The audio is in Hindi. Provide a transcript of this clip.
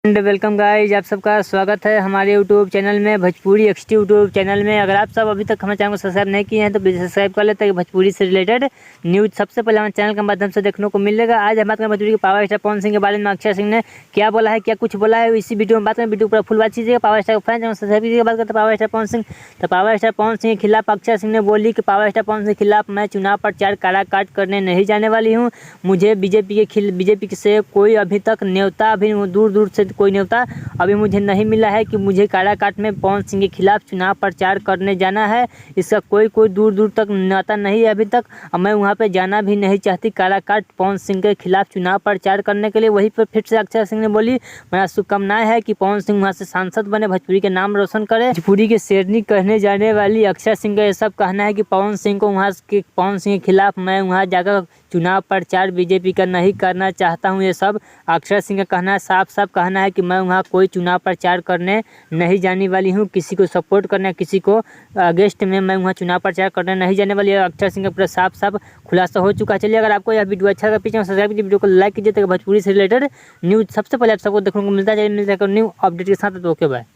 वेलकम गाइज, आप सबका स्वागत है हमारे यूट्यूब चैनल में, भोजपुरी एक्सटी यूट्यूब चैनल में। अगर आप सब अभी तक हमारे चैनल को सब्सक्राइब नहीं किए हैं तो प्लीज़ सब्सक्राइब कर लेते हैं। भोजपुरी से रिलेटेड न्यूज़ सबसे पहले हमारे चैनल के माध्यम से देखने को मिलेगा। आज हम बात करें भोजपुरी के पावर स्टार पवन सिंह के बारे में। अक्षय सिंह ने क्या बोला है, क्या कुछ बोला है, इसी वीडियो में बात करें। वीडियो पूरा फुल बात कीजिएगा। Power star fan channel subscribe कीजिएगा। बात करते हैं पावर स्टार पवन सिंह। तो पावर स्टार पवन सिंह के खिलाफ अक्षय सिंह ने बोली कि पावर स्टार पवन सिंह के खिलाफ मैं चुनाव प्रचार काट करने नहीं जाने वाली हूँ। मुझे बीजेपी से कोई अभी तक न्योता, अभी दूर से कोई न्योता अभी मुझे नहीं मिला है कि मुझे काराकाट में पवन सिंह के खिलाफ चुनाव प्रचार करने जाना है। इसका कोई दूर तक न्योता नहीं है अभी तक, और मैं वहाँ पे जाना भी नहीं चाहती काराकाट पवन सिंह के खिलाफ चुनाव प्रचार करने के लिए। वहीं पर फिर से अक्षय सिंह ने बोली, मेरा शुभकामनाएं है कि पवन सिंह वहाँ से सांसद बने, भोजपुरी के नाम रोशन करे। भोजपुरी के शेरनी कहने जाने वाली अक्षय सिंह का यह सब कहना है कि पवन सिंह के खिलाफ मैं वहाँ जाकर चुनाव प्रचार बीजेपी का नहीं करना चाहता हूँ। ये सब अक्षय सिंह का कहना है, साफ कहना है कि मैं वहाँ कोई चुनाव प्रचार करने नहीं जाने वाली हूँ। किसी को सपोर्ट करने, किसी को अगेंस्ट में मैं वहाँ चुनाव प्रचार करने नहीं जाने वाली है। अक्षय सिंह का पूरा साफ खुलासा हो चुका है। चलिए, अगर आपको यह वीडियो अच्छा लगा पीछे सब्सक्राइब कीजिए, वीडियो को लाइक कीजिए, तो भोजपुरी से रिलेटेड न्यूज़ सबसे पहले आप सबको देखने को मिलता है न्यू अपडेट के साथ। तो ओके बाय।